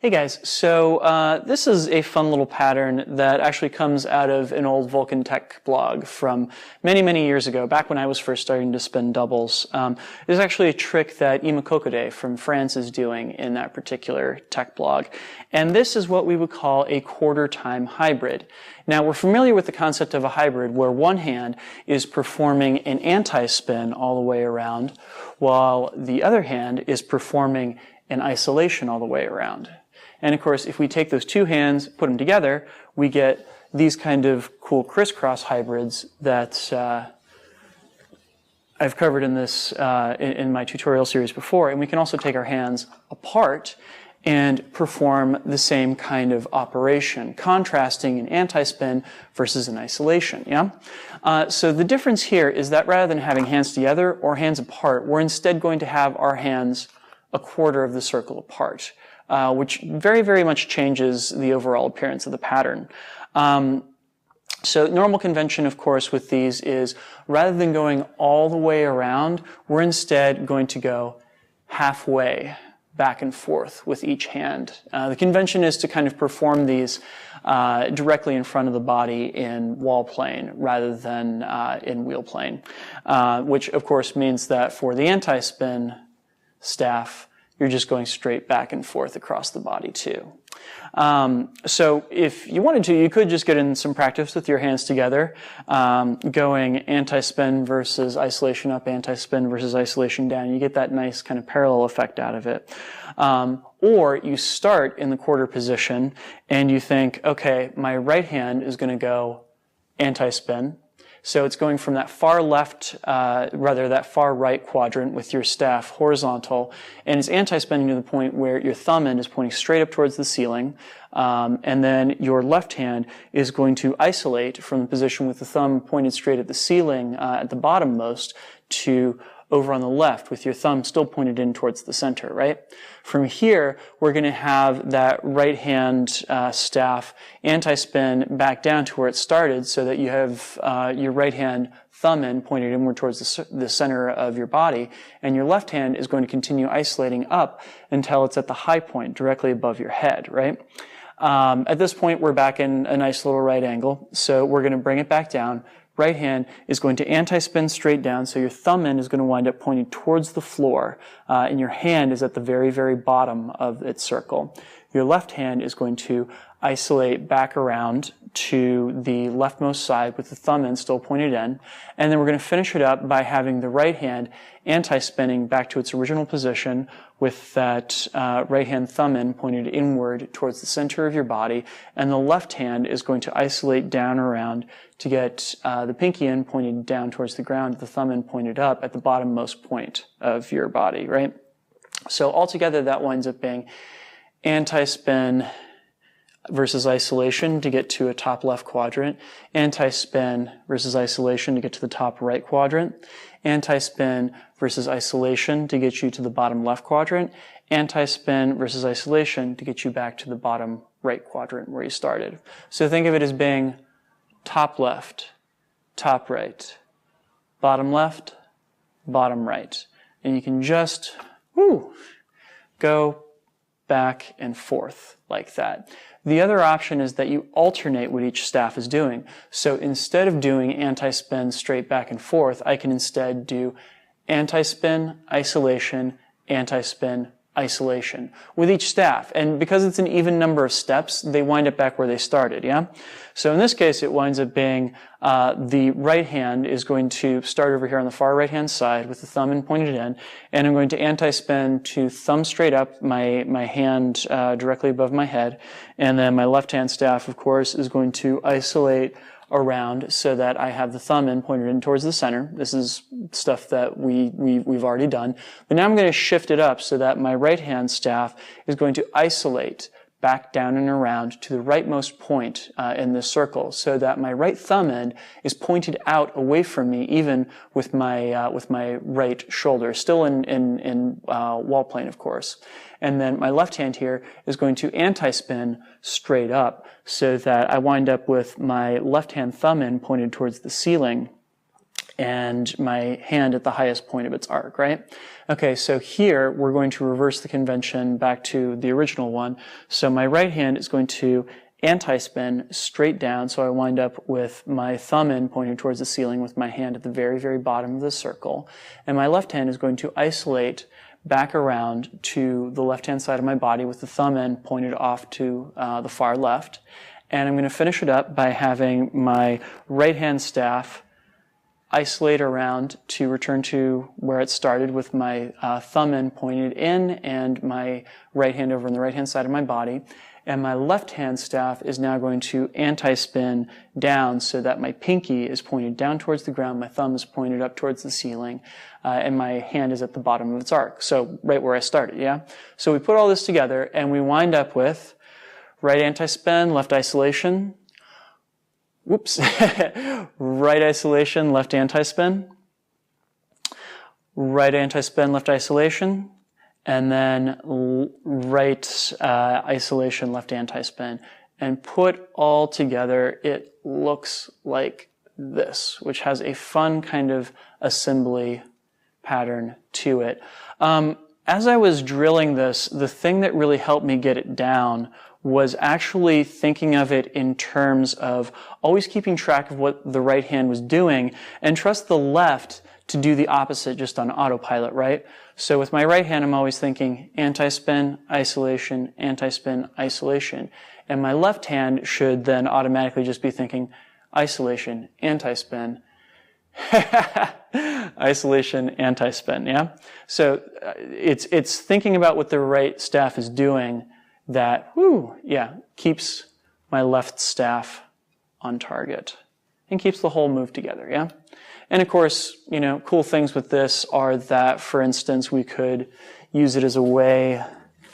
Hey guys, so this is a fun little pattern that actually comes out of an old Vulcan Tech blog from many, many years ago, back when I was first starting to spin doubles. There's actually a trick that Ima Kokode from France is doing in that particular tech blog. And this is what we would call a quarter-time hybrid. Now, we're familiar with the concept of a hybrid where one hand is performing an anti-spin all the way around, while the other hand is performing an isolation all the way around. And of course, if we take those two hands, put them together, we get these kind of cool crisscross hybrids that I've covered in this in my tutorial series before. And we can also take our hands apart and perform the same kind of operation, contrasting an anti-spin versus an isolation. Yeah. So the difference here is that rather than having hands together or hands apart, we're instead going to have our hands a quarter of the circle apart, which very, very much changes the overall appearance of the pattern. So normal convention, of course, with these is rather than going all the way around, we're instead going to go halfway back and forth with each hand. The convention is to kind of perform these directly in front of the body in wall plane rather than in wheel plane, which of course means that for the anti-spin staff, you're just going straight back and forth across the body too. So if you wanted to, you could just get in some practice with your hands together, going anti-spin versus isolation up, anti-spin versus isolation down. You get that nice kind of parallel effect out of it. Or you start in the quarter position and you think, okay, my right hand is going to go anti-spin. So it's going from that far left, that far right quadrant with your staff horizontal, and it's anti-spinning to the point where your thumb end is pointing straight up towards the ceiling, and then your left hand is going to isolate from the position with the thumb pointed straight at the ceiling at the bottom most to over on the left with your thumb still pointed in towards the center, right? From here, we're going to have that right hand staff anti-spin back down to where it started so that you have your right hand thumb end pointed inward towards the center of your body, and your left hand is going to continue isolating up until it's at the high point directly above your head, right? At this point, we're back in a nice little right angle, so we're going to bring it back down. Right hand is going to anti-spin straight down, so your thumb end is going to wind up pointing towards the floor, and your hand is at the very, very bottom of its circle. Your left hand is going to isolate back around to the leftmost side with the thumb end still pointed in, and then we're going to finish it up by having the right hand anti-spinning back to its original position with that right hand thumb end pointed inward towards the center of your body, and the left hand is going to isolate down around to get the pinky end pointed down towards the ground, the thumb end pointed up at the bottommost point of your body, right? So altogether that winds up being anti-spin versus isolation to get to a top left quadrant, anti-spin versus isolation to get to the top right quadrant, anti-spin versus isolation to get you to the bottom left quadrant, anti-spin versus isolation to get you back to the bottom right quadrant where you started. So think of it as being top left, top right, bottom left, bottom right. And you can just go back and forth like that. The other option is that you alternate what each staff is doing. So instead of doing anti-spin straight back and forth, I can instead do anti-spin, isolation, anti-spin, isolation with each staff. And because it's an even number of steps, they wind up back where they started, yeah? So in this case, it winds up being the right hand is going to start over here on the far right-hand side with the thumb end pointed in, and I'm going to anti-spin to thumb straight up, my hand directly above my head, and then my left-hand staff, of course, is going to isolate around so that I have the thumb end pointed in towards the center. This is stuff that we've already done. But now I'm going to shift it up so that my right hand staff is going to isolate back down and around to the rightmost point in this circle so that my right thumb end is pointed out away from me even with my right shoulder, still in wall plane, of course. And then my left hand here is going to anti-spin straight up so that I wind up with my left hand thumb end pointed towards the ceiling and my hand at the highest point of its arc, right? Okay, so here we're going to reverse the convention back to the original one. So my right hand is going to anti-spin straight down, so I wind up with my thumb end pointed towards the ceiling with my hand at the very, very bottom of the circle. And my left hand is going to isolate back around to the left-hand side of my body with the thumb end pointed off to the far left. And I'm going to finish it up by having my right hand staff isolate around to return to where it started with my thumb end pointed in and my right hand over on the right-hand side of my body. And my left hand staff is now going to anti-spin down so that my pinky is pointed down towards the ground, my thumb is pointed up towards the ceiling, and my hand is at the bottom of its arc. So right where I started, yeah? So we put all this together and we wind up with right anti-spin, left isolation, whoops, right isolation, left anti-spin, right anti-spin, left isolation, and then right isolation, left anti-spin. And put all together, it looks like this, which has a fun kind of assembly pattern to it. As I was drilling this, the thing that really helped me get it down was actually thinking of it in terms of always keeping track of what the right hand was doing and trust the left to do the opposite just on autopilot, right? So with my right hand, I'm always thinking anti-spin, isolation, anti-spin, isolation. And my left hand should then automatically just be thinking isolation, anti-spin, isolation, anti-spin, yeah? So it's thinking about what the right staff is doing that, keeps my left staff on target and keeps the whole move together, yeah? And of course, cool things with this are that, for instance, we could use it as a way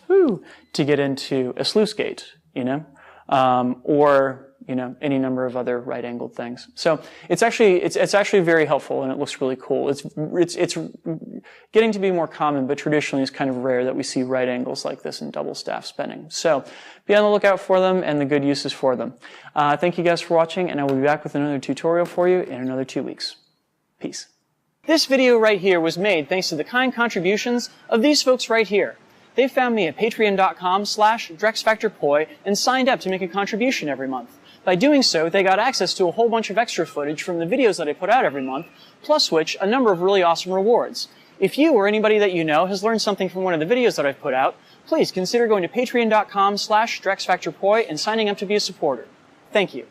to get into a sluice gate, or any number of other right-angled things. So it's actually very helpful, and it looks really cool. It's getting to be more common, but traditionally it's kind of rare that we see right angles like this in double staff spinning. So be on the lookout for them and the good uses for them. Thank you guys for watching, and I will be back with another tutorial for you in another 2 weeks. Peace. This video right here was made thanks to the kind contributions of these folks right here. They found me at patreon.com/DrexFactorPoi and signed up to make a contribution every month. By doing so, they got access to a whole bunch of extra footage from the videos that I put out every month, plus which, a number of really awesome rewards. If you or anybody that you know has learned something from one of the videos that I've put out, please consider going to patreon.com/DrexFactorPoi and signing up to be a supporter. Thank you.